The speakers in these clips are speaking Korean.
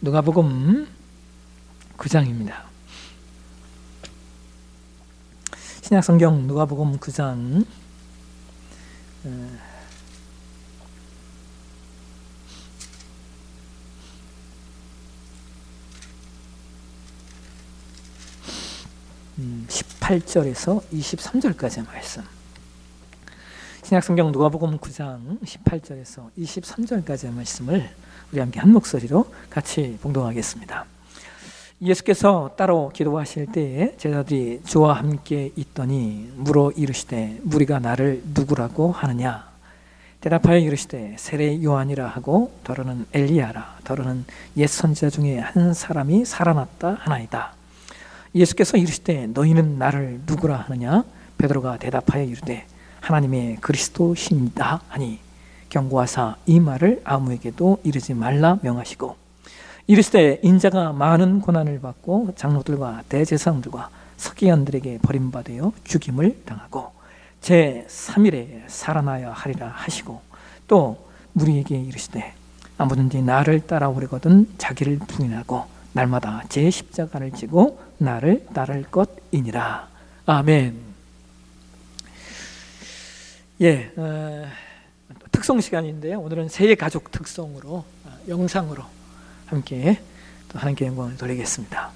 누가복음 9장입니다. 신약성경 누가복음 9장 18절에서 23절까지의 말씀. 신약성경 누가복음 9장 18절에서 23절까지의 말씀을 우리 함께 한 목소리로 같이 봉독하겠습니다. 예수께서 따로 기도하실 때에 제자들이 주와 함께 있더니 물어 이르시되 무리가 나를 누구라고 하느냐? 대답하여 이르시되 세례 요한이라 하고 더러는 엘리야라 더러는 옛 선지자 중에 한 사람이 살아났다 하나이다. 예수께서 이르시되 너희는 나를 누구라 하느냐? 베드로가 대답하여 이르되 하나님의 그리스도시니이다 하니 경고하사 이 말을 아무에게도 이르지 말라 명하시고 이르시되 인자가 많은 고난을 받고 장로들과 대제사장들과 서기관들에게 버림받아 죽임을 당하고 제3일에 살아나야 하리라 하시고 또 무리에게 이르시되 아무든지 나를 따라오려거든 자기를 부인하고 날마다 제 십자가를 지고 나를 따를 것이니라. 아멘. 특송 시간인데요. 오늘은 새해 가족 특송으로 영상으로 함께 또 하나님께 영광을 돌리겠습니다.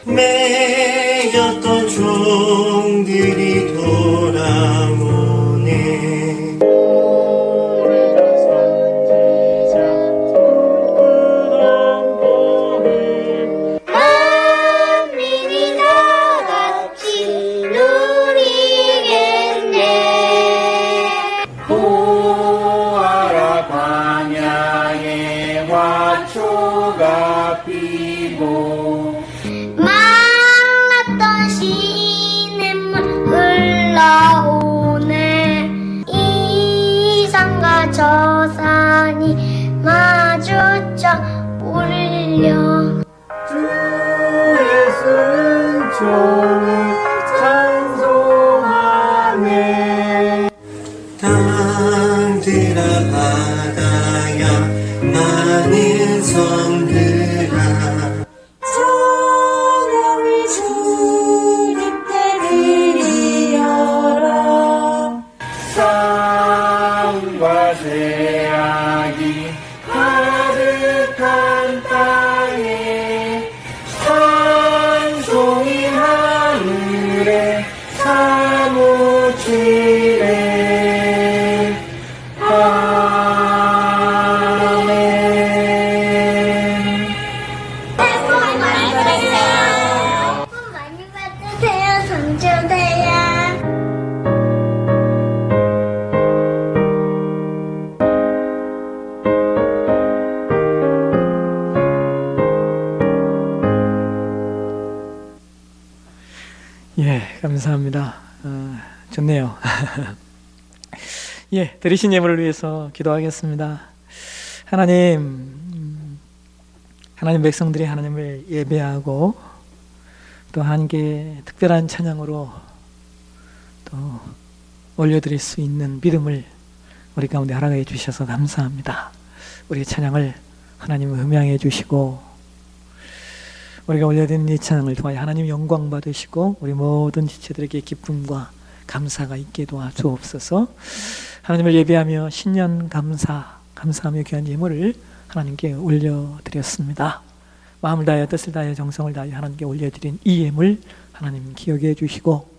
매였던 종들이 돌아오네. 만민이 다같이 누리겠네. 보아라 광야에 화초가 피고 말랐던 시냇물 흘러오네. 이 산과 저 산이 마주쳐 울려. 주의 순종을 찬송하네. 땅들아 바다야 많은 섬들아 성령을 주님께 드리어라. 싸움과 죄악이 가득한 땅에 찬송이 하늘에 사무치네. 아멘. 복 많이 받으세요. 복 많이 받으세요. 성주대야. 감사합니다. 좋네요. 드리신 예물을 위해서 기도하겠습니다. 하나님 백성들이 하나님을 예배하고 또 하나님께 특별한 찬양으로 또 올려드릴 수 있는 믿음을 우리 가운데 허락해 주셔서 감사합니다. 우리의 찬양을 하나님 음향해 주시고 우리가 올려드리는 이 찬양을 통하여 하나님 영광 받으시고 우리 모든 지체들에게 기쁨과 감사가 있게 도와주옵소서. 하나님을 예배하며 신년 감사하며 귀한 예물을 하나님께 올려드렸습니다. 마음을 다하여 뜻을 다하여 정성을 다하여 하나님께 올려드린 이 예물 하나님 기억해 주시고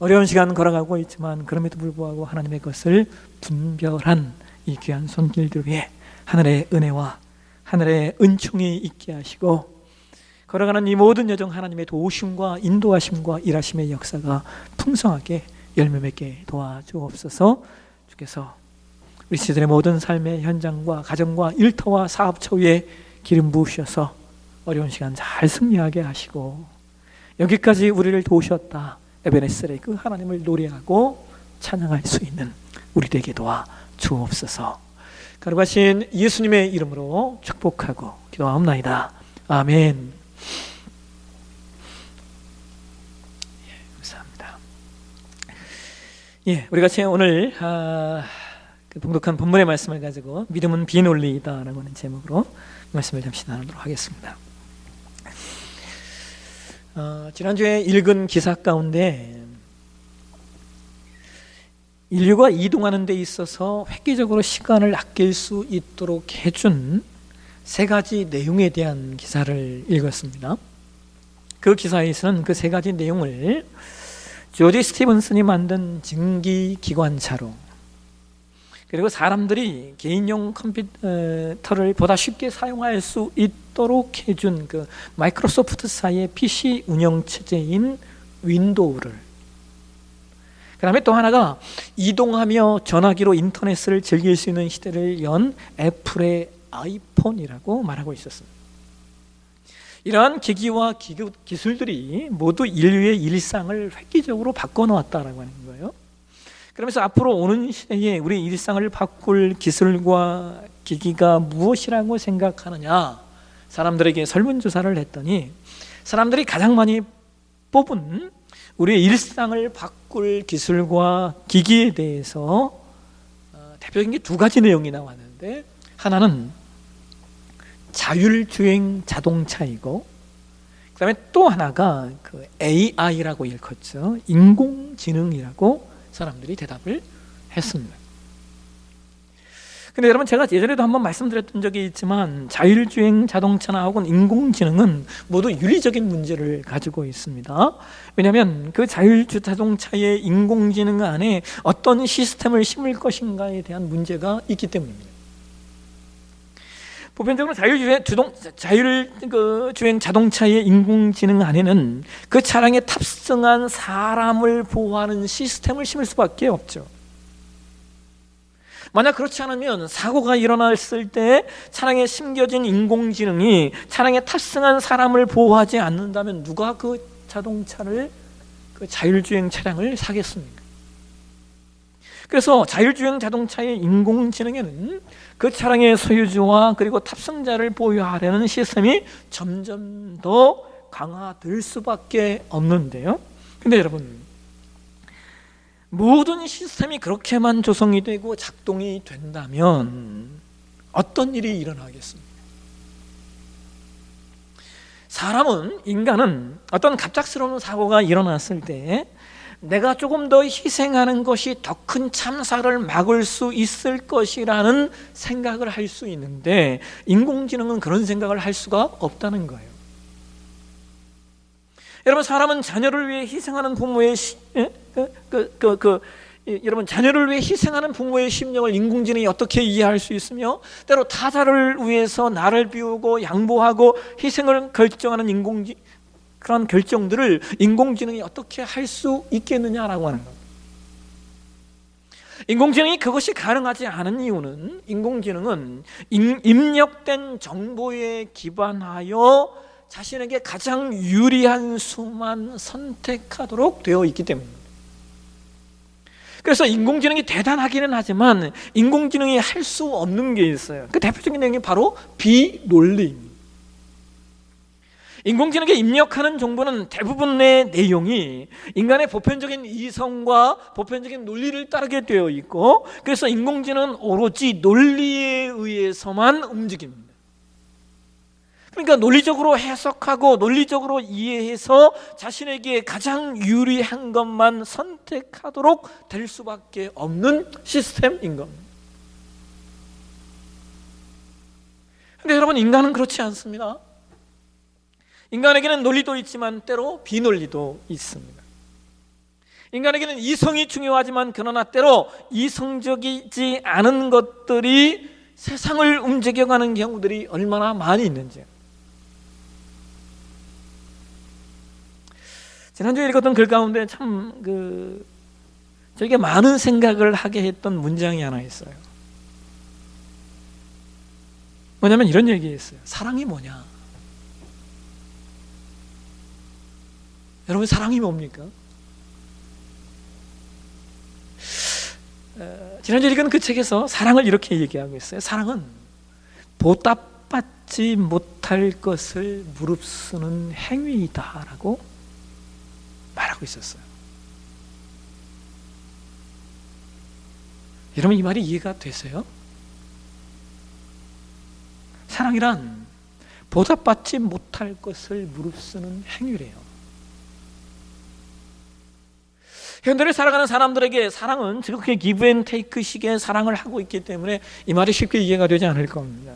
어려운 시간 걸어가고 있지만 그럼에도 불구하고 하나님의 것을 분별한 이 귀한 손길들 위해 하늘의 은혜와 하늘에 은총이 있게 하시고 걸어가는 이 모든 여정 하나님의 도우심과 인도하심과 일하심의 역사가 풍성하게 열매 맺게 도와주옵소서. 주께서 우리 시들의 모든 삶의 현장과 가정과 일터와 사업처 위에 기름 부으셔서 어려운 시간 잘 승리하게 하시고 여기까지 우리를 도우셨다 에베네셀의 그 하나님을 노래하고 찬양할 수 있는 우리 되게 도와주옵소서. 거룩하신 예수님의 이름으로 축복하고 기도하옵나이다. 아멘. 감사합니다. 우리 같이 오늘 그 봉독한 본문의 말씀을 가지고 믿음은 비논리이다라고 하는 제목으로 말씀을 잠시 나누도록 하겠습니다. 지난주에 읽은 기사 가운데 인류가 이동하는 데 있어서 획기적으로 시간을 아낄 수 있도록 해준 3가지 내용에 대한 기사를 읽었습니다. 그 기사에서는 그 3가지 내용을 조지 스티븐슨이 만든 증기기관차로, 그리고 사람들이 개인용 컴퓨터를 보다 쉽게 사용할 수 있도록 해준 그 마이크로소프트사의 PC 운영체제인 윈도우를, 그 다음에 또 하나가 이동하며 전화기로 인터넷을 즐길 수 있는 시대를 연 애플의 아이폰이라고 말하고 있었습니다. 이러한 기기와 기술들이 모두 인류의 일상을 획기적으로 바꿔놓았다라고 하는 거예요. 그러면서 앞으로 오는 시대에 우리 일상을 바꿀 기술과 기기가 무엇이라고 생각하느냐, 사람들에게 설문조사를 했더니 사람들이 가장 많이 뽑은 우리의 일상을 바꿀 기술과 기기에 대해서 대표적인 게 2가지 내용이 나왔는데, 하나는 자율주행 자동차이고, 그 다음에 또 하나가 그 AI라고 일컫죠. 인공지능이라고 사람들이 대답을 했습니다. 근데 여러분, 제가 예전에도 한번 말씀드렸던 적이 있지만 자율주행 자동차나 혹은 인공지능은 모두 윤리적인 문제를 가지고 있습니다. 왜냐하면 그 자율주자동차의 인공지능 안에 어떤 시스템을 심을 것인가에 대한 문제가 있기 때문입니다. 보편적으로 자율주행 자동차의 인공지능 안에는 그 차량에 탑승한 사람을 보호하는 시스템을 심을 수밖에 없죠. 만약 그렇지 않으면 사고가 일어났을 때 차량에 심겨진 인공지능이 차량에 탑승한 사람을 보호하지 않는다면 누가 그 자동차를, 그 자율주행 차량을 사겠습니까? 그래서 자율주행 자동차의 인공지능에는 그 차량의 소유주와 그리고 탑승자를 보호하려는 시스템이 점점 더 강화될 수밖에 없는데요. 근데 여러분, 모든 시스템이 그렇게만 조성이 되고 작동이 된다면 어떤 일이 일어나겠습니까? 인간은 어떤 갑작스러운 사고가 일어났을 때 내가 조금 더 희생하는 것이 더 큰 참사를 막을 수 있을 것이라는 생각을 할 수 있는데, 인공지능은 그런 생각을 할 수가 없다는 거예요. 여러분, 사람은 자녀를 위해 희생하는 부모의 여러분, 자녀를 위해 희생하는 부모의 심령을 인공지능이 어떻게 이해할 수 있으며, 때로 타자를 위해서 나를 비우고 양보하고 희생을 결정하는 그런 결정들을 인공지능이 어떻게 할 수 있겠느냐라고 하는 겁니다. 인공지능이 그것이 가능하지 않은 이유는, 인공지능은 입력된 정보에 기반하여 자신에게 가장 유리한 수만 선택하도록 되어 있기 때문입니다. 그래서 인공지능이 대단하기는 하지만 인공지능이 할 수 없는 게 있어요. 그 대표적인 내용이 바로 비논리입니다. 인공지능에 입력하는 정보는 대부분의 내용이 인간의 보편적인 이성과 보편적인 논리를 따르게 되어 있고, 그래서 인공지능은 오로지 논리에 의해서만 움직입니다. 그러니까 논리적으로 해석하고 논리적으로 이해해서 자신에게 가장 유리한 것만 선택하도록 될 수밖에 없는 시스템인 겁니다. 그런데 여러분, 인간은 그렇지 않습니다. 인간에게는 논리도 있지만 때로 비논리도 있습니다. 인간에게는 이성이 중요하지만 그러나 때로 이성적이지 않은 것들이 세상을 움직여가는 경우들이 얼마나 많이 있는지요. 지난주에 읽었던 글 가운데 참 저에게 많은 생각을 하게 했던 문장이 하나 있어요. 뭐냐면 이런 얘기였어요. 사랑이 뭐냐? 여러분, 사랑이 뭡니까? 지난주에 읽은 그 책에서 사랑을 이렇게 얘기하고 있어요. 사랑은 보답받지 못할 것을 무릅쓰는 행위이다라고 말하고 있었어요. 여러분, 이 말이 이해가 되세요? 사랑이란 보답받지 못할 것을 무릅쓰는 행위래요. 현대를 살아가는 사람들에게 사랑은 지극히 기브 앤 테이크 식의 사랑을 하고 있기 때문에 이 말이 쉽게 이해가 되지 않을 겁니다.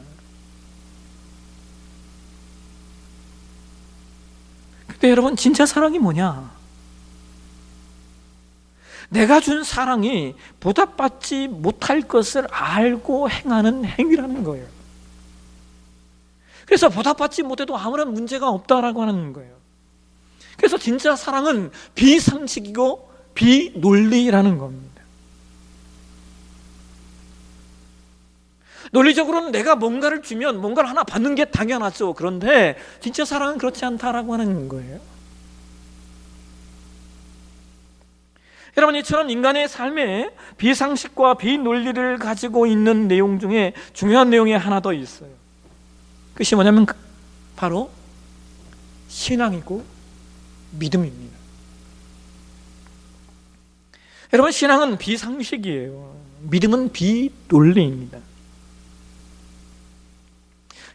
근데 여러분, 진짜 사랑이 뭐냐? 내가 준 사랑이 보답받지 못할 것을 알고 행하는 행위라는 거예요. 그래서 보답받지 못해도 아무런 문제가 없다라고 하는 거예요. 그래서 진짜 사랑은 비상식이고 비논리라는 겁니다. 논리적으로는 내가 뭔가를 주면 뭔가를 하나 받는 게 당연하죠. 그런데 진짜 사랑은 그렇지 않다라고 하는 거예요. 여러분, 이처럼 인간의 삶에 비상식과 비논리를 가지고 있는 내용 중에 중요한 내용이 하나 더 있어요. 그것이 뭐냐면 바로 신앙이고 믿음입니다. 여러분, 신앙은 비상식이에요. 믿음은 비논리입니다.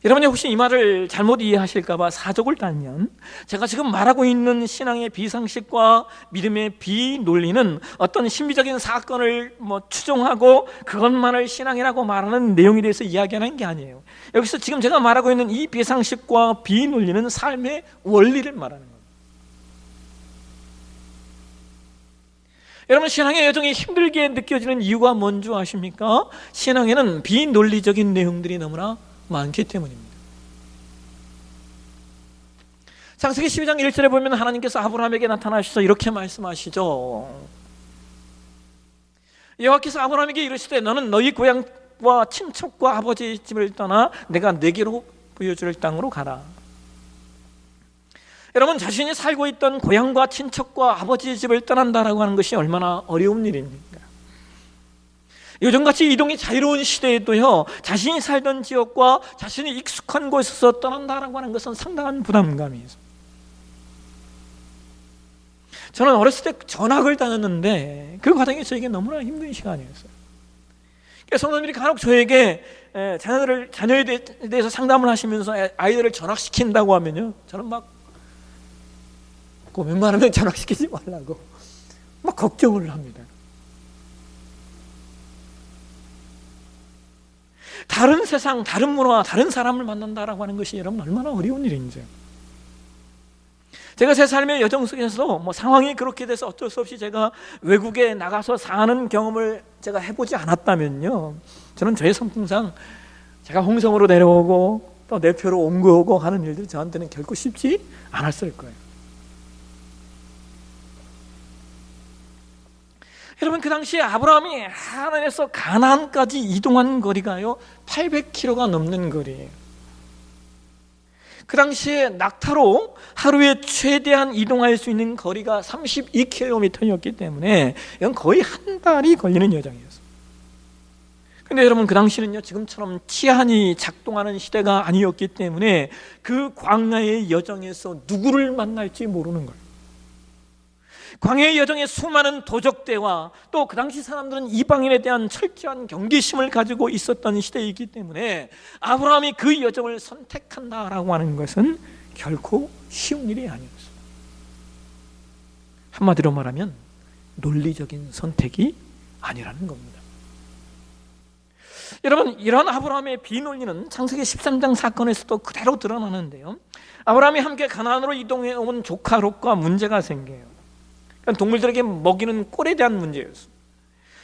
여러분이 혹시 이 말을 잘못 이해하실까 봐 사족을 달면, 제가 지금 말하고 있는 신앙의 비상식과 믿음의 비논리는 어떤 신비적인 사건을 추정하고 그것만을 신앙이라고 말하는 내용에 대해서 이야기하는 게 아니에요. 여기서 지금 제가 말하고 있는 이 비상식과 비논리는 삶의 원리를 말하는 거예요. 여러분, 신앙의 여정이 힘들게 느껴지는 이유가 뭔지 아십니까? 신앙에는 비논리적인 내용들이 너무나 많기 때문입니다. 창세기 12장 1절에 보면 하나님께서 아브라함에게 나타나셔서 이렇게 말씀하시죠. 여호와께서 아브라함에게 이르시되 너는 너희 고향과 친척과 아버지 집을 떠나 내가 내게로 보여줄 땅으로 가라. 여러분, 자신이 살고 있던 고향과 친척과 아버지 집을 떠난다라고 하는 것이 얼마나 어려운 일입니까? 요즘같이 이동이 자유로운 시대에도요, 자신이 살던 지역과 자신이 익숙한 곳에서 떠난다라고 하는 것은 상당한 부담감이 있어요. 저는 어렸을 때 전학을 다녔는데 그 과정이 저에게 너무나 힘든 시간이었어요. 성도님들이 간혹 저에게 자녀에 대해서 상담을 하시면서 아이들을 전학시킨다고 하면요, 저는 웬만하면 전학시키지 말라고 막 걱정을 합니다. 다른 세상, 다른 문화, 다른 사람을 만난다라고 하는 것이 여러분 얼마나 어려운 일인지요. 제가 제 삶의 여정 속에서 상황이 그렇게 돼서 어쩔 수 없이 제가 외국에 나가서 사는 경험을 제가 해보지 않았다면요, 저는 저의 성품상 제가 홍성으로 내려오고 또 내표로 옮겨오고 하는 일들이 저한테는 결코 쉽지 않았을 거예요. 여러분, 그 당시에 아브라함이 하란에서 가나안까지 이동한 거리가요 800km가 넘는 거리예요. 그 당시에 낙타로 하루에 최대한 이동할 수 있는 거리가 32km였기 때문에 이건 거의 한 달이 걸리는 여정이었어요. 근데 여러분, 그 당시는요, 지금처럼 치안이 작동하는 시대가 아니었기 때문에 그 광야의 여정에서 누구를 만날지 모르는 거예요. 광야의 여정에 수많은 도적대와 또 그 당시 사람들은 이방인에 대한 철저한 경계심을 가지고 있었던 시대이기 때문에 아브라함이 그 여정을 선택한다라고 하는 것은 결코 쉬운 일이 아니었어요. 한마디로 말하면 논리적인 선택이 아니라는 겁니다. 여러분, 이런 아브라함의 비논리는 창세기 13장 사건에서도 그대로 드러나는데요, 아브라함이 함께 가나안으로 이동해 온 조카 롯과 문제가 생겨요. 동물들에게 먹이는 꼴에 대한 문제였어요.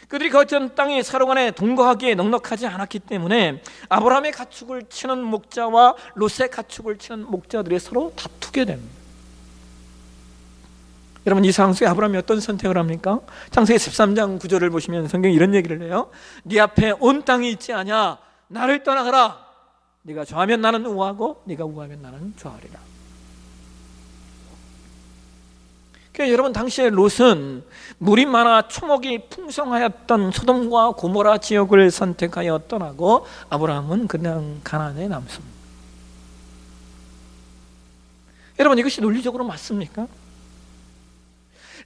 그들이 거처한 땅이 서로 간에 동거하기에 넉넉하지 않았기 때문에 아브라함의 가축을 치는 목자와 롯의 가축을 치는 목자들이 서로 다투게 됩니다. 여러분, 이 상황 속에 아브라함이 어떤 선택을 합니까? 창세기 13장 9절을 보시면 성경이 이런 얘기를 해요. 네 앞에 온 땅이 있지 않냐? 나를 떠나가라. 네가 좌하면 나는 우하고 네가 우하면 나는 좌하리라. 그러니까 여러분, 당시에 롯은 물이 많아 초목이 풍성하였던 소돔과 고모라 지역을 선택하여 떠나고 아브라함은 그냥 가나안에 남습니다. 여러분, 이것이 논리적으로 맞습니까?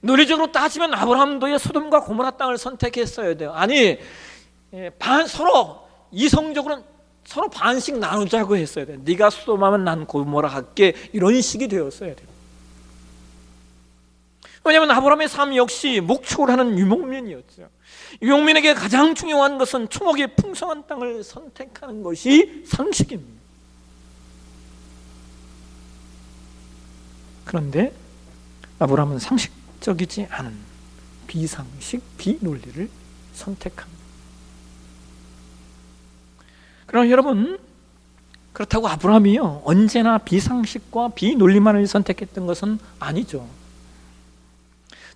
논리적으로 따지면 아브라함도 소돔과 고모라 땅을 선택했어야 돼요. 아니, 서로 이성적으로 서로 반씩 나누자고 했어야 돼요. 네가 소돔하면 난 고모라 할게, 이런 식이 되었어야 돼요. 왜냐하면 아브라함의 삶 역시 목축을 하는 유목민이었죠. 유목민에게 가장 중요한 것은 초목이 풍성한 땅을 선택하는 것이 상식입니다. 그런데 아브라함은 상식적이지 않은 비상식, 비논리를 선택합니다. 그러나 여러분, 그렇다고 아브라함이요 언제나 비상식과 비논리만을 선택했던 것은 아니죠.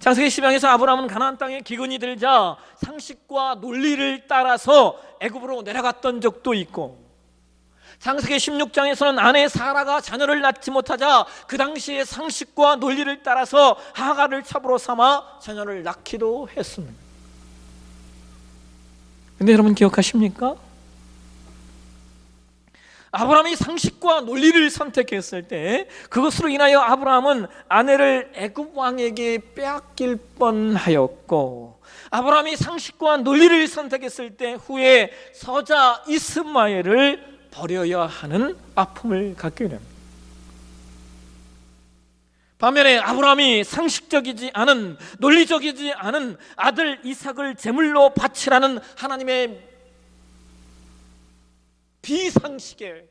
창세기 10장에서 아브라함은 가나안 땅에 기근이 들자 상식과 논리를 따라서 애굽으로 내려갔던 적도 있고, 창세기 16장에서는 아내 사라가 자녀를 낳지 못하자 그 당시의 상식과 논리를 따라서 하갈을 첩으로 삼아 자녀를 낳기도 했습니다. 근데 여러분 기억하십니까? 아브라함이 상식과 논리를 선택했을 때 그것으로 인하여 아브라함은 아내를 애굽 왕에게 빼앗길 뻔하였고, 아브라함이 상식과 논리를 선택했을 때 후에 서자 이스마엘을 버려야 하는 아픔을 갖게 됩니다. 반면에 아브라함이 상식적이지 않은, 논리적이지 않은 아들 이삭을 제물로 바치라는 하나님의 비상식에,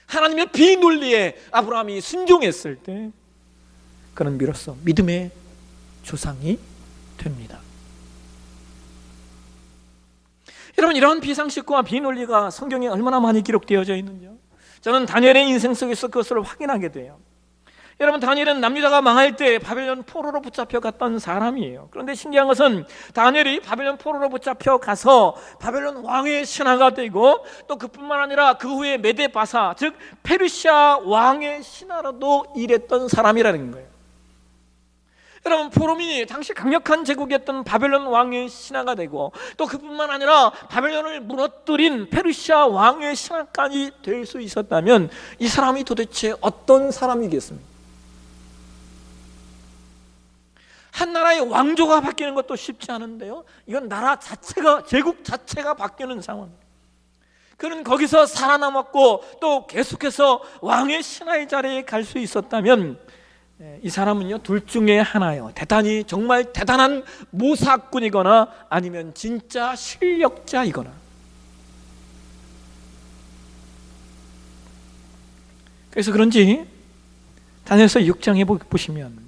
하나님의 비논리에 아브라함이 순종했을 때 그는 비로소 믿음의 조상이 됩니다. 여러분, 이러한 비상식과 비논리가 성경에 얼마나 많이 기록되어져 있는지요? 저는 다니엘의 인생 속에서 그것을 확인하게 돼요. 여러분, 다니엘은 남유다가 망할 때 바벨론 포로로 붙잡혀 갔던 사람이에요. 그런데 신기한 것은 다니엘이 바벨론 포로로 붙잡혀 가서 바벨론 왕의 신하가 되고, 또 그뿐만 아니라 그 후에 메데바사, 즉 페르시아 왕의 신하로도 일했던 사람이라는 거예요. 여러분, 포로민이 당시 강력한 제국이었던 바벨론 왕의 신하가 되고, 또 그뿐만 아니라 바벨론을 무너뜨린 페르시아 왕의 신하까지 될 수 있었다면 이 사람이 도대체 어떤 사람이겠습니까? 한 나라의 왕조가 바뀌는 것도 쉽지 않은데요, 이건 나라 자체가, 제국 자체가 바뀌는 상황입니다. 그는 거기서 살아남았고 또 계속해서 왕의 신하의 자리에 갈 수 있었다면 이 사람은요 둘 중에 하나예요. 대단히 정말 대단한 모사꾼이거나 아니면 진짜 실력자이거나. 그래서 그런지 다니엘서 6장에 보시면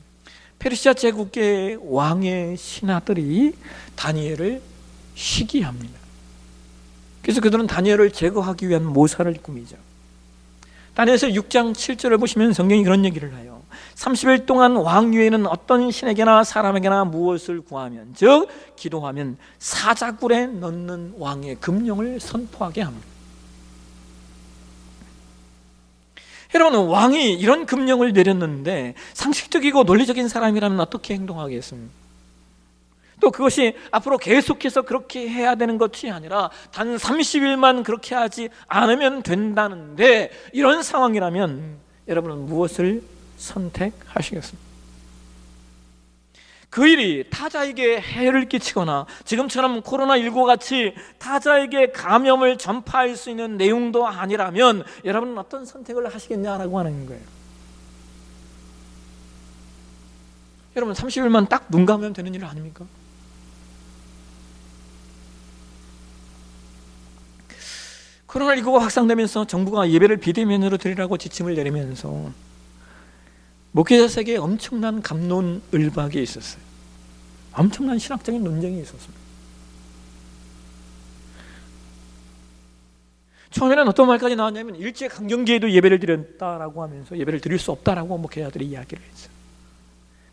페르시아 제국의 왕의 신하들이 다니엘을 시기합니다. 그래서 그들은 다니엘을 제거하기 위한 모사를 꾸미죠. 다니엘서 6장 7절을 보시면 성경이 그런 얘기를 해요. 30일 동안 왕 위에는 어떤 신에게나 사람에게나 무엇을 구하면, 즉 기도하면 사자굴에 넣는 왕의 금령을 선포하게 합니다. 여러분, 왕이 이런 금령을 내렸는데 상식적이고 논리적인 사람이라면 어떻게 행동하겠습니까? 또 그것이 앞으로 계속해서 그렇게 해야 되는 것이 아니라 단 30일만 그렇게 하지 않으면 된다는데, 이런 상황이라면 여러분은 무엇을 선택하시겠습니까? 그 일이 타자에게 해를 끼치거나 지금처럼 코로나19 같이 타자에게 감염을 전파할 수 있는 내용도 아니라면 여러분은 어떤 선택을 하시겠냐라고 하는 거예요. 여러분, 30일만 딱 눈 감으면 되는 일 아닙니까? 코로나19가 확산되면서 정부가 예배를 비대면으로 드리라고 지침을 내리면서 목회자 세계에 엄청난 갑론을박이 있었어요. 엄청난 신학적인 논쟁이 있었습니다. 처음에는 어떤 말까지 나왔냐면 일제강점기에도 예배를 드렸다라고 하면서 예배를 드릴 수 없다라고 목회자들이 이야기를 했어요.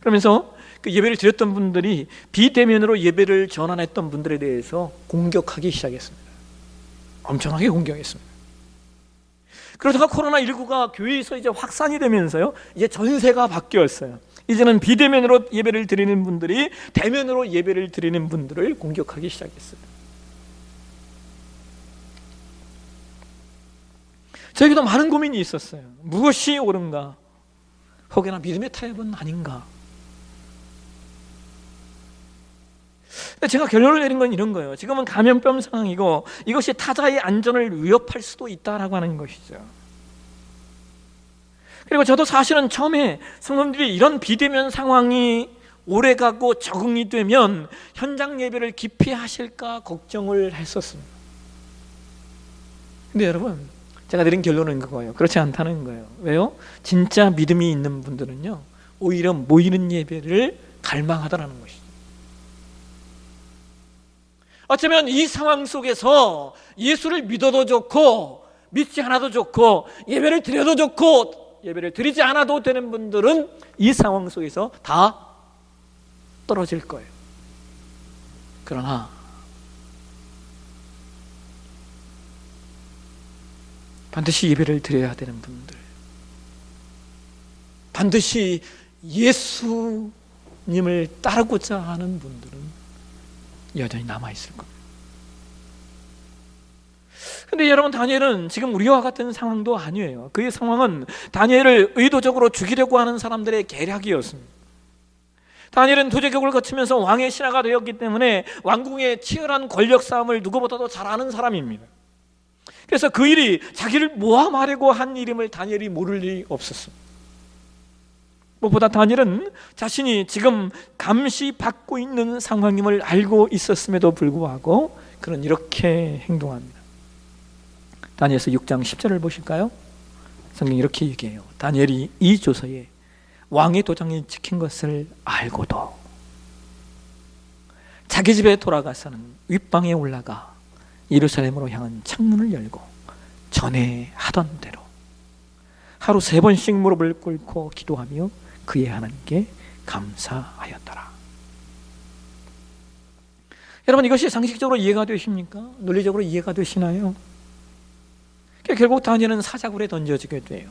그러면서 그 예배를 드렸던 분들이 비대면으로 예배를 전환했던 분들에 대해서 공격하기 시작했습니다. 엄청나게 공격했습니다. 그러다가 코로나19가 교회에서 이제 확산이 되면서요, 이제 전세가 바뀌었어요. 이제는 비대면으로 예배를 드리는 분들이 대면으로 예배를 드리는 분들을 공격하기 시작했어요. 저에게도 많은 고민이 있었어요. 무엇이 옳은가? 혹여나 믿음의 타협은 아닌가? 제가 결론을 내린 건 이런 거예요. 지금은 감염병 상황이고 이것이 타자의 안전을 위협할 수도 있다라고 하는 것이죠. 그리고 저도 사실은 처음에 성도들이 이런 비대면 상황이 오래가고 적응이 되면 현장 예배를 기피하실까 걱정을 했었습니다. 근데 여러분, 제가 내린 결론은 그거예요. 그렇지 않다는 거예요. 왜요? 진짜 믿음이 있는 분들은요, 오히려 모이는 예배를 갈망하더라는 것이죠. 어쩌면 이 상황 속에서 예수를 믿어도 좋고 믿지 않아도 좋고 예배를 드려도 좋고 예배를 드리지 않아도 되는 분들은 이 상황 속에서 다 떨어질 거예요. 그러나 반드시 예배를 드려야 되는 분들, 반드시 예수님을 따르고자 하는 분들은 여전히 남아있을 겁니다. 근데 여러분, 다니엘은 지금 우리와 같은 상황도 아니에요. 그의 상황은 다니엘을 의도적으로 죽이려고 하는 사람들의 계략이었습니다. 다니엘은 도제국을 거치면서 왕의 신하가 되었기 때문에 왕궁의 치열한 권력 싸움을 누구보다도 잘 아는 사람입니다. 그래서 그 일이 자기를 모함하려고 한 일임을 다니엘이 모를 일이 없었습니다. 무엇보다 다니엘은 자신이 지금 감시받고 있는 상황임을 알고 있었음에도 불구하고 그는 이렇게 행동합니다. 다니엘서 6장 10절을 보실까요? 성경이 이렇게 얘기해요. 다니엘이 이 조서에 왕의 도장이 찍힌 것을 알고도 자기 집에 돌아가서는 윗방에 올라가 예루살렘으로 향한 창문을 열고 전에 하던 대로 하루 3번씩 무릎을 꿇고 기도하며 그의 하나님께 감사하였더라. 여러분, 이것이 상식적으로 이해가 되십니까? 논리적으로 이해가 되시나요? 결국 다니엘은 사자굴에 던져지게 돼요.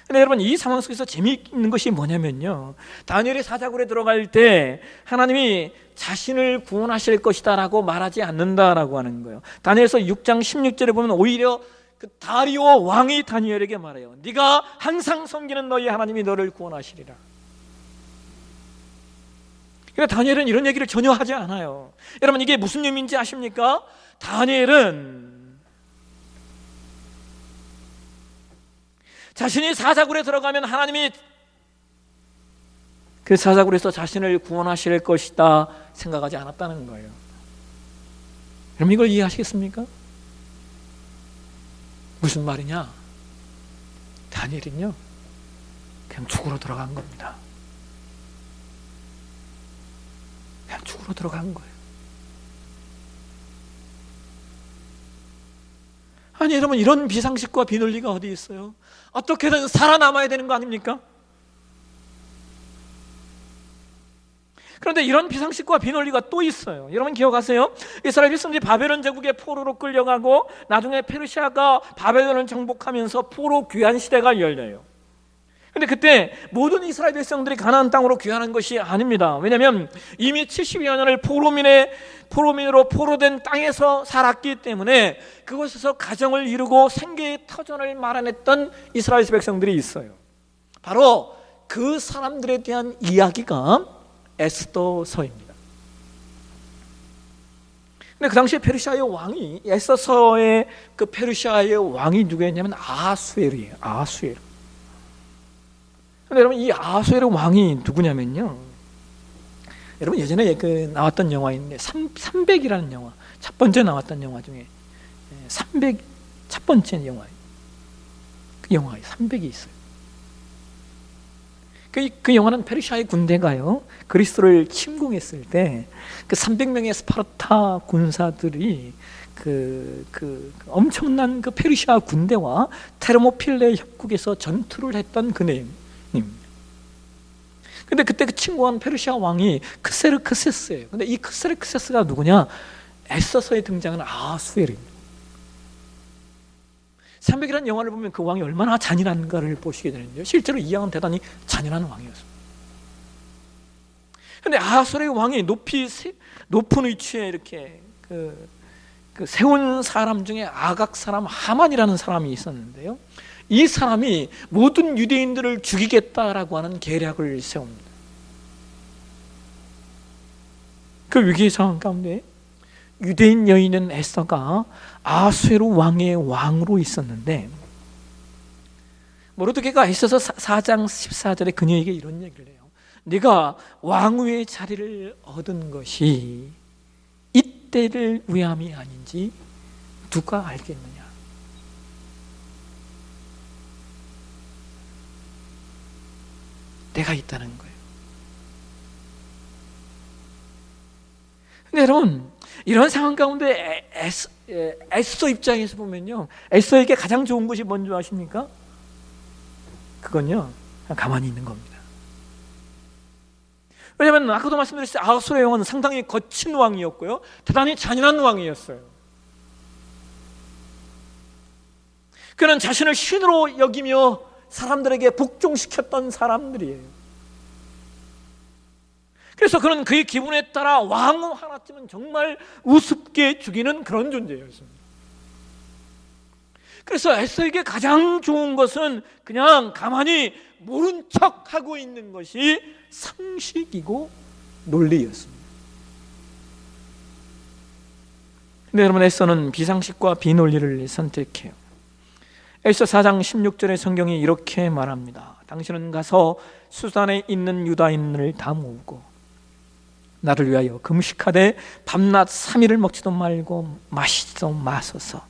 근데 여러분, 이 상황 속에서 재미있는 것이 뭐냐면요, 다니엘이 사자굴에 들어갈 때 하나님이 자신을 구원하실 것이다 라고 말하지 않는다라고 하는 거예요. 다니엘서 6장 16절에 보면 오히려 그 다리오 왕이 다니엘에게 말해요. 네가 항상 섬기는 너희 하나님이 너를 구원하시리라. 그러니까 다니엘은 이런 얘기를 전혀 하지 않아요. 여러분, 이게 무슨 의미인지 아십니까? 다니엘은 자신이 사자굴에 들어가면 하나님이 그 사자굴에서 자신을 구원하실 것이다 생각하지 않았다는 거예요. 여러분, 이걸 이해하시겠습니까? 무슨 말이냐? 다니엘은요, 그냥 죽으러 들어간 겁니다. 그냥 죽으러 들어간 거예요. 아니 여러분, 이런 비상식과 비논리가 어디 있어요? 어떻게든 살아남아야 되는 거 아닙니까? 그런데 이런 비상식과 비논리가 또 있어요. 여러분 기억하세요? 이스라엘 백성들이 바벨론 제국의 포로로 끌려가고 나중에 페르시아가 바벨론을 정복하면서 포로 귀환 시대가 열려요. 근데 그때 모든 이스라엘 백성들이 가나안 땅으로 귀환한 것이 아닙니다. 왜냐하면 이미 70여 년을 포로민으로 포로된 땅에서 살았기 때문에 그곳에서 가정을 이루고 생계의 터전을 마련했던 이스라엘 백성들이 있어요. 바로 그 사람들에 대한 이야기가 에스더서입니다. 근데 그 당시에 페르시아의 왕이, 에스더서의 그 페르시아의 왕이 누구였냐면 아수에르예요. 아수에르. 근데 여러분, 이 아수에르 왕이 누구냐면요, 여러분 예전에 그 나왔던 영화인데 300이라는 영화, 첫 번째 나왔던 영화 중에 300 첫 번째 영화, 그 영화에 300이 있어요. 그 영화는 페르시아의 군대가요 그리스를 침공했을 때 그 300명의 스파르타 군사들이 그 엄청난 그 페르시아 군대와 테르모필레 협곡에서 전투를 했던 그 내용입니다. 근데 그때 그 침공한 페르시아 왕이 크세르크세스예요. 근데 이 크세르크세스가 누구냐? 에스더서에 등장하는 아하수에르입니다. 300이라는 영화를 보면 그 왕이 얼마나 잔인한가를 보시게 되는데요. 실제로 이 왕은 대단히 잔인한 왕이었습니다. 근데 아하수에르의 왕이 높은 위치에 이렇게 그 세운 사람 중에 아각 사람 하만이라는 사람이 있었는데요. 이 사람이 모든 유대인들을 죽이겠다라고 하는 계략을 세웁니다. 그 위기의 상황 가운데 유대인 여인인 에스더가 아하수에르 왕의 왕으로 있었는데 모르드게가 에스더서 4장 14절에 그녀에게 이런 얘기를 해요. 네가 왕후의 자리를 얻은 것이 이때를 위함이 아닌지 누가 알겠느냐. 내가 있다는 거예요. 근데 여러분 이런 상황 가운데 에스더 입장에서 보면요, 에스더에게 가장 좋은 것이 뭔지 아십니까? 그건요 그냥 가만히 있는 겁니다. 왜냐하면 아까도 말씀드렸듯이 아하수에르 왕은 상당히 거친 왕이었고요, 대단히 잔인한 왕이었어요. 그는 자신을 신으로 여기며 사람들에게 복종시켰던 사람들이에요. 그래서 그는 그의 기분에 따라 왕후 하나쯤은 정말 우습게 죽이는 그런 존재였습니다. 그래서 에스더에게 가장 좋은 것은 그냥 가만히 모른 척하고 있는 것이 상식이고 논리였습니다. 근데 여러분 에스더는 비상식과 비논리를 선택해요. 에스더 4장 16절의 성경이 이렇게 말합니다. 당신은 가서 수단에 있는 유다인을 다 모으고 나를 위하여 금식하되 밤낮 3일을 먹지도 말고 마시지도 마소서.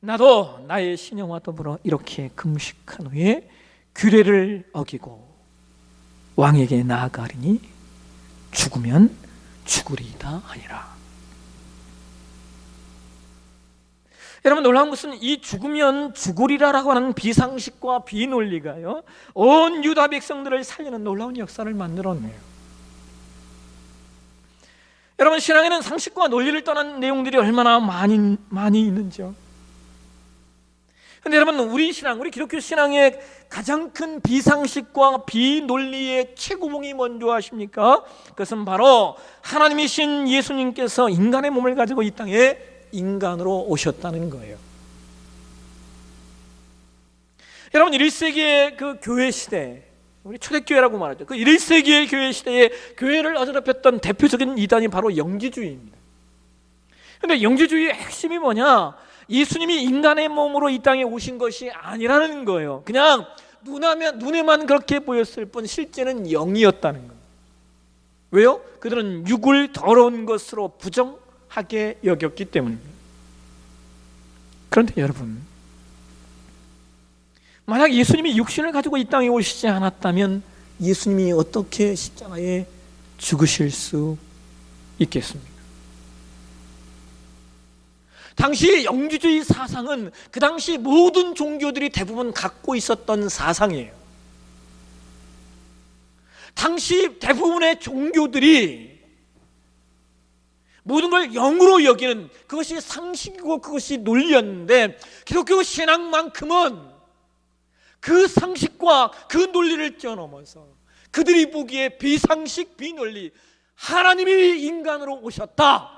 나도 나의 신령과 더불어 이렇게 금식한 후에 규례를 어기고 왕에게 나아가리니 죽으면 죽으리이다 하니라. 여러분 놀라운 것은 이 죽으면 죽으리라라고 하는 비상식과 비논리가요 온 유다 백성들을 살리는 놀라운 역사를 만들어내요. 여러분 신앙에는 상식과 논리를 떠난 내용들이 얼마나 많이 있는지요. 그런데 여러분 우리 신앙, 우리 기독교 신앙의 가장 큰 비상식과 비논리의 최고봉이 뭔지 아십니까? 그것은 바로 하나님이신 예수님께서 인간의 몸을 가지고 이 땅에 인간으로 오셨다는 거예요. 여러분 1세기의 그 교회 시대, 우리 초대교회라고 말하죠. 그 1세기의 교회 시대에 교회를 어지럽혔던 대표적인 이단이 바로 영지주의입니다. 그런데 영지주의의 핵심이 뭐냐? 예수님이 인간의 몸으로 이 땅에 오신 것이 아니라는 거예요. 그냥 눈에만 그렇게 보였을 뿐 실제는 영이었다는 거예요. 왜요? 그들은 육을 더러운 것으로 부정하게 여겼기 때문입니다. 그런데 여러분, 만약 예수님이 육신을 가지고 이 땅에 오시지 않았다면 예수님이 어떻게 십자가에 죽으실 수 있겠습니까? 당시 영지주의 사상은 그 당시 모든 종교들이 대부분 갖고 있었던 사상이에요. 당시 대부분의 종교들이 모든 걸 영으로 여기는 그것이 상식이고 그것이 논리였는데 기독교 신앙만큼은 그 상식과 그 논리를 뛰어넘어서 그들이 보기에 비상식, 비논리, 하나님이 인간으로 오셨다,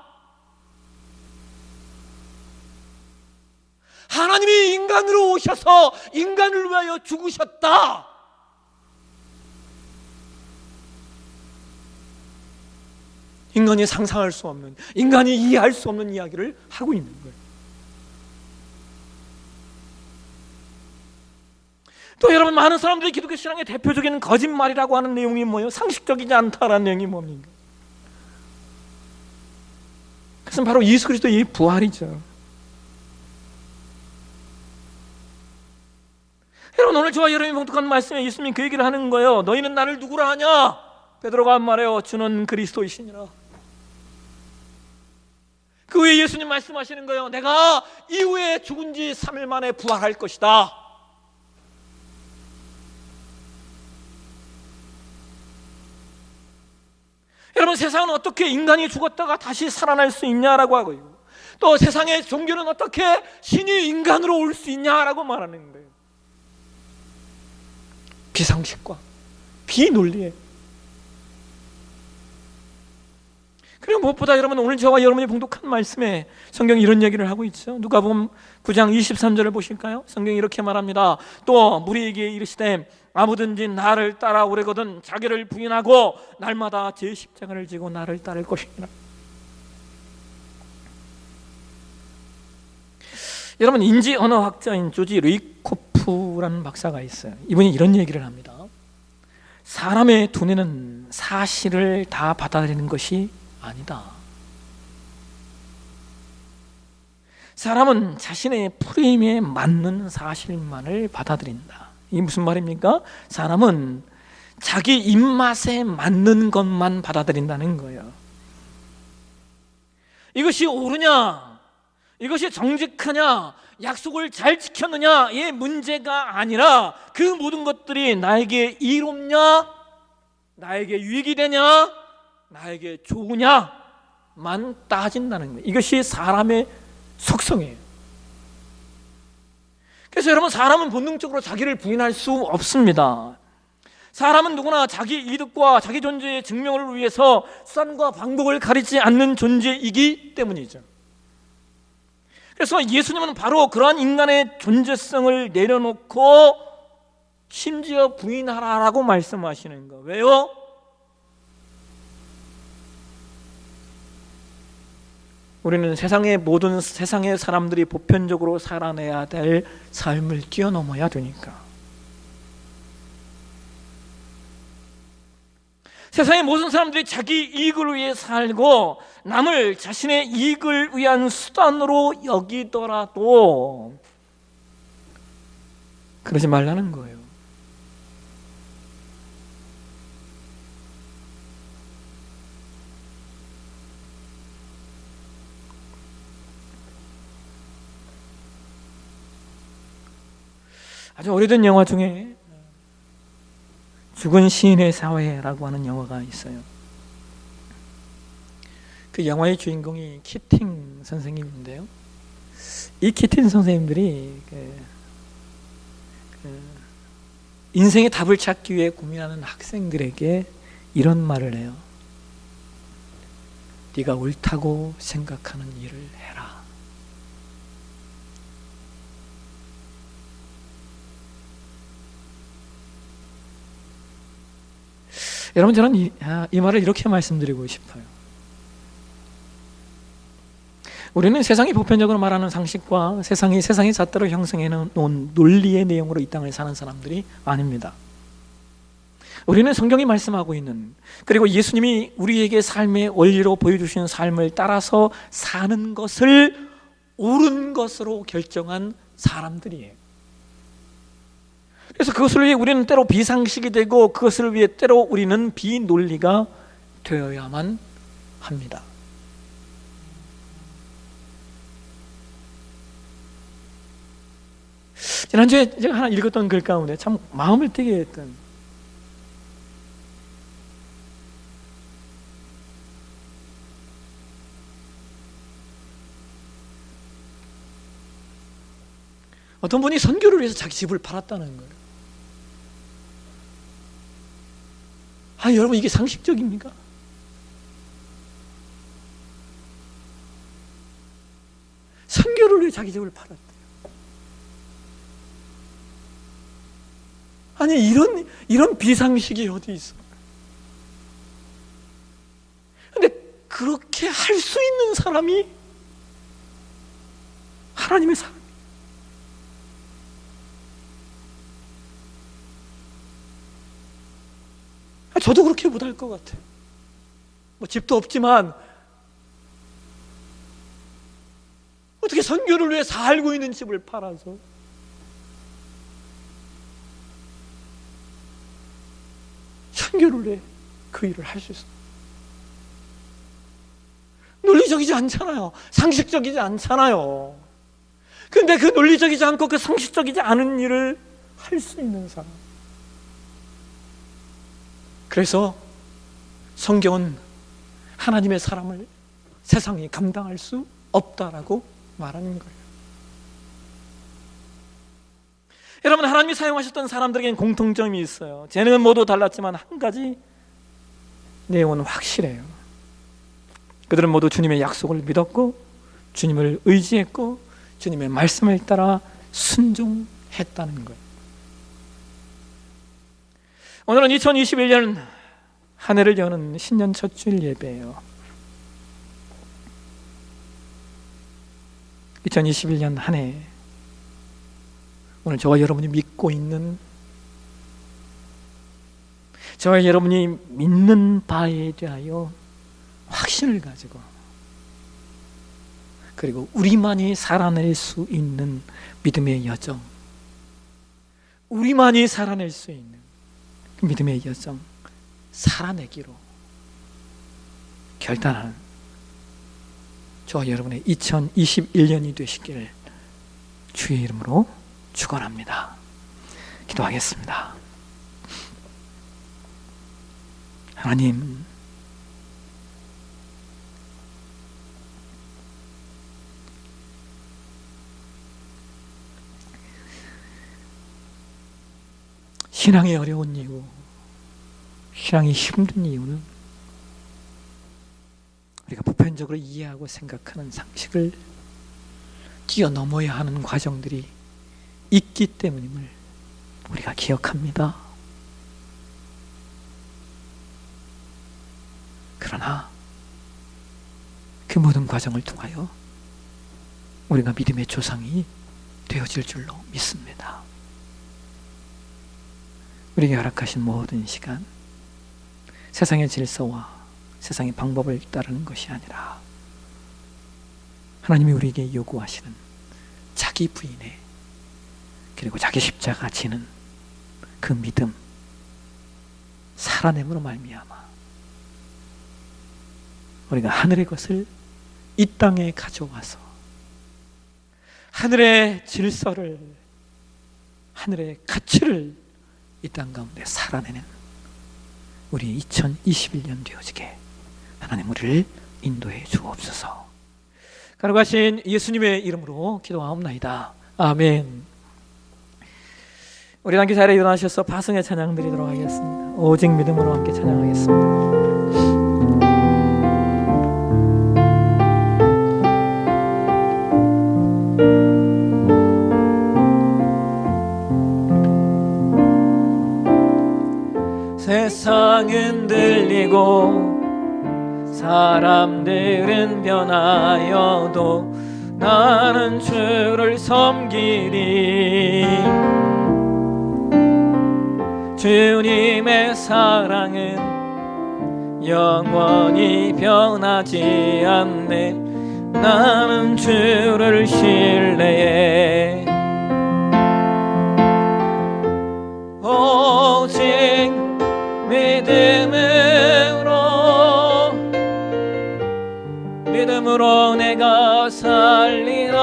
하나님이 인간으로 오셔서 인간을 위하여 죽으셨다, 인간이 상상할 수 없는, 인간이 이해할 수 없는 이야기를 하고 있는 거예요. 또 여러분 많은 사람들이 기독교 신앙의 대표적인 거짓말이라고 하는 내용이 뭐예요? 상식적이지 않다라는 내용이 뭡니까? 그것은 바로 예수 그리스도의 부활이죠. 여러분, 오늘 저와 여러분이 봉독한 말씀에 예수님이 그 얘기를 하는 거예요. 너희는 나를 누구라 하냐? 베드로가 한 말이에요. 주는 그리스도이시니라. 그 후에 예수님 말씀하시는 거예요. 내가 이후에 죽은 지 3일 만에 부활할 것이다. 여러분, 세상은 어떻게 인간이 죽었다가 다시 살아날 수 있냐라고 하고요, 또 세상의 종교는 어떻게 신이 인간으로 올 수 있냐라고 말하는 거예요. 비상식과 비논리에. 그리고 무엇보다 여러분, 오늘 저와 여러분이 봉독한 말씀에 성경이 이런 얘기를 하고 있죠. 누가복음 9장 23절을 보실까요? 성경이 이렇게 말합니다. 또 무리에게 이르시되 아무든지 나를 따라오려거든 자기를 부인하고 날마다 제 십자가를 지고 나를 따를 것이니라. 여러분, 인지 언어학자인 조지 루이코프라는 박사가 있어요. 이분이 이런 얘기를 합니다. 사람의 두뇌는 사실을 다 받아들이는 것이 아니다. 사람은 자신의 프레임에 맞는 사실만을 받아들인다. 이게 무슨 말입니까? 사람은 자기 입맛에 맞는 것만 받아들인다는 거예요. 이것이 옳으냐, 이것이 정직하냐, 약속을 잘 지켰느냐의 문제가 아니라 그 모든 것들이 나에게 이롭냐, 나에게 유익이 되냐, 나에게 좋으냐만 따진다는 거예요. 이것이 사람의 속성이에요. 그래서 여러분, 사람은 본능적으로 자기를 부인할 수 없습니다. 사람은 누구나 자기 이득과 자기 존재의 증명을 위해서 수단과 방법을 가리지 않는 존재이기 때문이죠. 그래서 예수님은 바로 그러한 인간의 존재성을 내려놓고 심지어 부인하라라고 말씀하시는 거. 왜요? 우리는 세상의 사람들이 보편적으로 살아내야 될 삶을 뛰어넘어야 되니까. 세상의 모든 사람들이 자기 이익을 위해 살고 남을 자신의 이익을 위한 수단으로 여기더라도 그러지 말라는 거예요. 아주 오래된 영화 중에 죽은 시인의 사회라고 하는 영화가 있어요. 그 영화의 주인공이 키팅 선생님인데요, 이 키팅 선생님들이 인생의 답을 찾기 위해 고민하는 학생들에게 이런 말을 해요. 네가 옳다고 생각하는 일을 해라. 여러분, 저는 이 말을 이렇게 말씀드리고 싶어요. 우리는 세상이 보편적으로 말하는 상식과 세상이 잣대로 형성해 놓은 논리의 내용으로 이 땅을 사는 사람들이 아닙니다. 우리는 성경이 말씀하고 있는, 그리고 예수님이 우리에게 삶의 원리로 보여주신 삶을 따라서 사는 것을 옳은 것으로 결정한 사람들이에요. 그래서 그것을 위해 우리는 때로 비상식이 되고 그것을 위해 때로 우리는 비논리가 되어야만 합니다. 지난주에 제가 하나 읽었던 글 가운데 참 마음을 뛰게 했던, 어떤 분이 선교를 위해서 자기 집을 팔았다는 거예요. 여러분, 이게 상식적입니까? 선교를 위해 자기 집을 팔았대요. 아니, 이런 비상식이 어디 있어? 근데 그렇게 할 수 있는 사람이 하나님의 사람. 저도 그렇게 못할 것 같아요. 뭐 집도 없지만 어떻게 선교를 위해 살고 있는 집을 팔아서 판결을 해 그 일을 할 수 있어. 논리적이지 않잖아요. 상식적이지 않잖아요. 근데 그 논리적이지 않고 그 상식적이지 않은 일을 할 수 있는 사람. 그래서 성경은 하나님의 사람을 세상이 감당할 수 없다라고 말하는 거예요. 여러분, 하나님이 사용하셨던 사람들에게는 공통점이 있어요. 재능은 모두 달랐지만 한 가지 내용은 확실해요. 그들은 모두 주님의 약속을 믿었고 주님을 의지했고 주님의 말씀을 따라 순종했다는 거예요. 오늘은 2021년 한 해를 여는 신년 첫 주일 예배예요. 2021년 한 해, 오늘 저와 여러분이 믿고 있는, 저와 여러분이 믿는 바에 대하여 확신을 가지고, 그리고 우리만이 살아낼 수 있는 믿음의 여정, 우리만이 살아낼 수 있는 그 믿음의 여정 살아내기로 결단하는 저와 여러분의 2021년이 되시기를 주의 이름으로 축원합니다. 기도하겠습니다. 하나님, 신앙이 어려운 이유, 신앙이 힘든 이유는 우리가 보편적으로 이해하고 생각하는 상식을 뛰어넘어야 하는 과정들이 있기 때문임을 우리가 기억합니다. 그러나 그 모든 과정을 통하여 우리가 믿음의 조상이 되어질 줄로 믿습니다. 우리에게 허락하신 모든 시간, 세상의 질서와 세상의 방법을 따르는 것이 아니라 하나님이 우리에게 요구하시는 자기 부인의, 그리고 자기 십자가 지는 그 믿음, 살아냄으로 말미암아 우리가 하늘의 것을 이 땅에 가져와서 하늘의 질서를, 하늘의 가치를 이 땅 가운데 살아내는 우리 2021년 되어지게 하나님 우리를 인도해 주옵소서. 간구하신 예수님의 이름으로 기도하옵나이다. 아멘. 우리 함께 자리에 일어나셔서 파성의 찬양 드리도록 하겠습니다. 오직 믿음으로 함께 찬양하겠습니다. 세상은 들리고 사람들은 변하여도 나는 주를 섬기리. 주님의 사랑은 영원히 변하지 않네. 나는 주를 신뢰해. 오직 믿음으로 내가 살리라.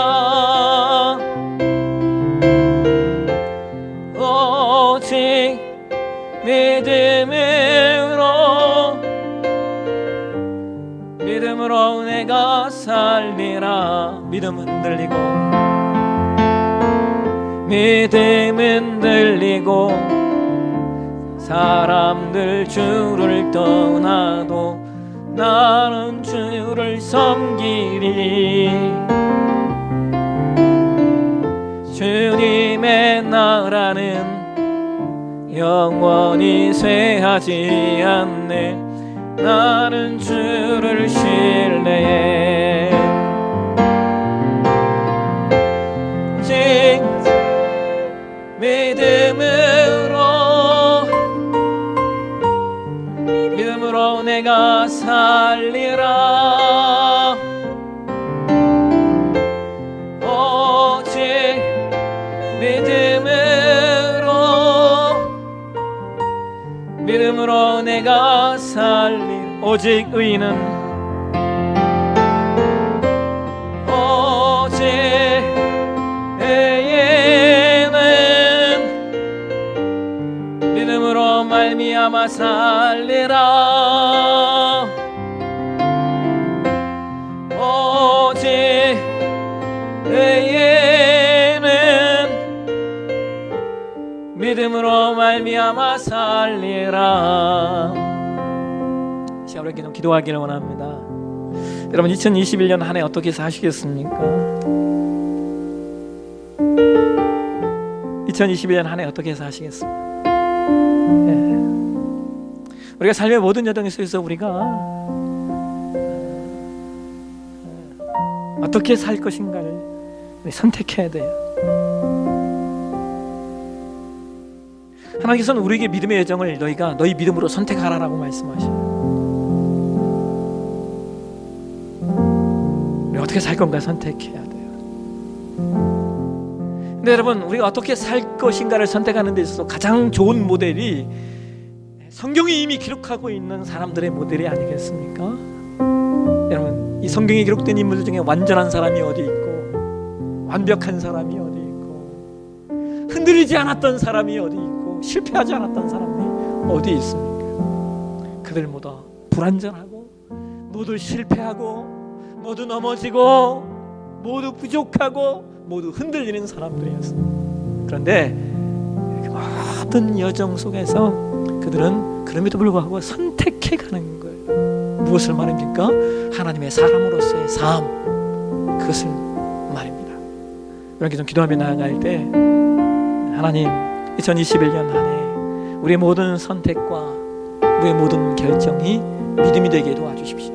오직 믿음으로 내가 살리라. 믿음 흔들리고 사람들 주를 떠나도 나는 주를 섬기리. 주님의 나라는 영원히 쇠하지 않네. 나는 주를 신뢰해. 오직 믿음으로 내가 살리라. 오직 믿음으로 내가 살리 오직 의인은 믿음으로 말미암아 살리라. 오직 의인은 믿음으로 말미암아 살리라. 시간을 계속 기도하기를 원합니다. 여러분 2021년 한 해 어떻게 사시겠습니까? 2021년 한 해 어떻게 사시겠습니까? 우리가 삶의 모든 여정 속에서 우리가 어떻게 살 것인가를 우리 선택해야 돼요. 하나님께서는 우리에게 믿음의 여정을 너희가 너희 믿음으로 선택하라라고 말씀하셔요. 우리 어떻게 살 건가 선택해야 돼요. 근데 여러분 우리가 어떻게 살 것인가를 선택하는 데 있어서 가장 좋은 모델이 성경이 이미 기록하고 있는 사람들의 모델이 아니겠습니까? 여러분 이 성경에 기록된 인물들 중에 완전한 사람이 어디 있고 완벽한 사람이 어디 있고 흔들리지 않았던 사람이 어디 있고 실패하지 않았던 사람이 어디 있습니까? 그들 모두 불완전하고 모두 실패하고 모두 넘어지고 모두 부족하고 모두 흔들리는 사람들이었어요. 그런데 모든 여정 속에서 그들은 그럼에도 불구하고 선택해 가는 거예요. 무엇을 말입니까? 하나님의 사람으로서의 삶, 그것을 말입니다. 이렇게 좀 기도하며 나아갈 때 하나님 2021년 한 해 우리의 모든 선택과 우리의 모든 결정이 믿음이 되게 도와주십시오.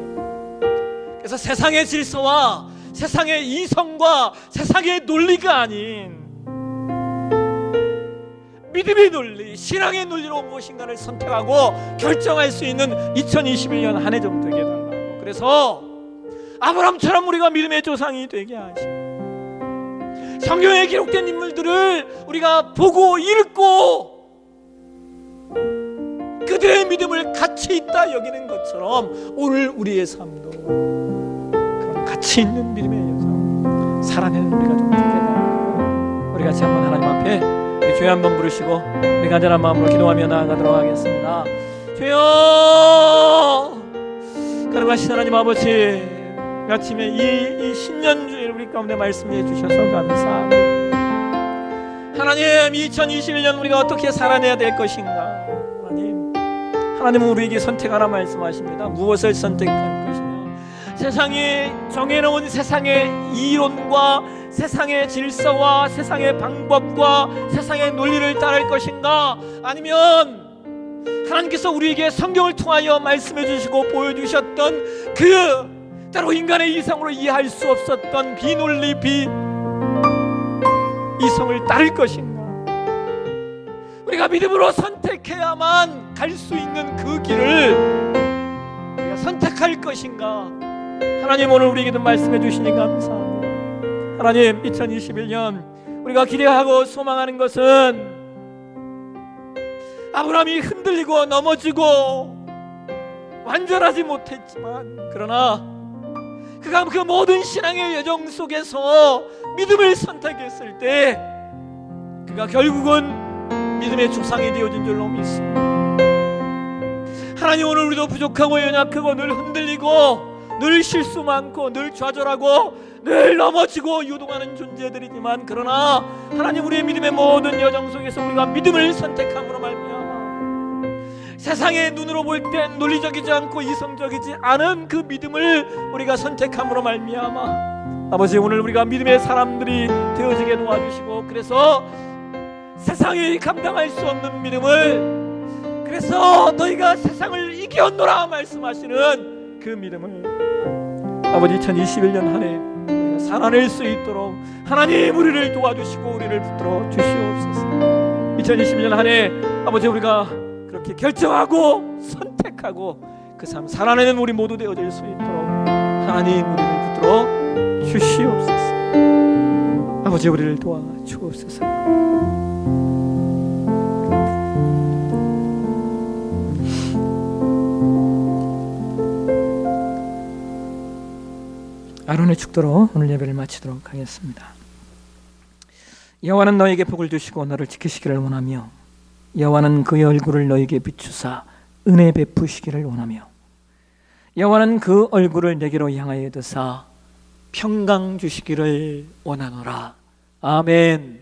그래서 세상의 질서와 세상의 이성과 세상의 논리가 아닌 믿음의 논리, 신앙의 논리로 무엇인가를 선택하고 결정할 수 있는 2021년 한 해 좀 되게 해달라고. 그래서 아브라함처럼 우리가 믿음의 조상이 되게 하시고 성경에 기록된 인물들을 우리가 보고 읽고 그들의 믿음을 가치 있다 여기는 것처럼 오늘 우리의 삶도 그런 가치 있는 믿음의 여정 살아내는 우리가 좀 되게 해달라고. 우리 같이 한번 하나님 앞에 우리 주여 한번 부르시고 우리 간절한 마음으로 기도하며 나아가도록 하겠습니다. 주여 거룩하신 하나님 아버지 아침에 이 신년주일 우리 가운데 말씀해 주셔서 감사합니다. 하나님 2021년 우리가 어떻게 살아내야 될 것인가. 하나님은 우리에게 선택하라 말씀하십니다. 무엇을 선택할 것이냐. 세상이 정해놓은 세상의 이론과 세상의 질서와 세상의 방법과 세상의 논리를 따를 것인가, 아니면 하나님께서 우리에게 성경을 통하여 말씀해 주시고 보여주셨던 그 때로 인간의 이성으로 이해할 수 없었던 비논리 비이성을 따를 것인가. 우리가 믿음으로 선택해야만 갈 수 있는 그 길을 우리가 선택할 것인가. 하나님 오늘 우리에게도 말씀해 주시니 감사합니다. 하나님 2021년 우리가 기대하고 소망하는 것은 아브라함이 흔들리고 넘어지고 완전하지 못했지만 그러나 그가 그 모든 신앙의 여정 속에서 믿음을 선택했을 때 그가 결국은 믿음의 조상이 되어진 줄로 믿습니다. 하나님 오늘 우리도 부족하고 연약하고 늘 흔들리고 늘 실수 많고 늘 좌절하고 늘 넘어지고 유동하는 존재들이지만 그러나 하나님 우리의 믿음의 모든 여정 속에서 우리가 믿음을 선택함으로 말미암아 세상의 눈으로 볼 땐 논리적이지 않고 이성적이지 않은 그 믿음을 우리가 선택함으로 말미암아 아버지 오늘 우리가 믿음의 사람들이 되어지게 도와주시고 그래서 세상이 감당할 수 없는 믿음을 그래서 너희가 세상을 이겼노라 말씀하시는 그 믿음을 아버지 2021년 한 해 우리가 살아낼 수 있도록 하나님 우리를 도와주시고 우리를 붙들어 주시옵소서. 2021년 한 해 아버지 우리가 그렇게 결정하고 선택하고 그 삶 살아내는 우리 모두 되어질 수 있도록 하나님 우리를 붙들어 주시옵소서. 아버지 우리를 도와주옵소서. 아론의 축도로 오늘 예배를 마치도록 하겠습니다. 여호와는 너에게 복을 주시고 너를 지키시기를 원하며 여호와는 그의 얼굴을 너에게 비추사 은혜 베푸시기를 원하며 여호와는 그 얼굴을 내게로 향하여 드사 평강 주시기를 원하노라. 아멘.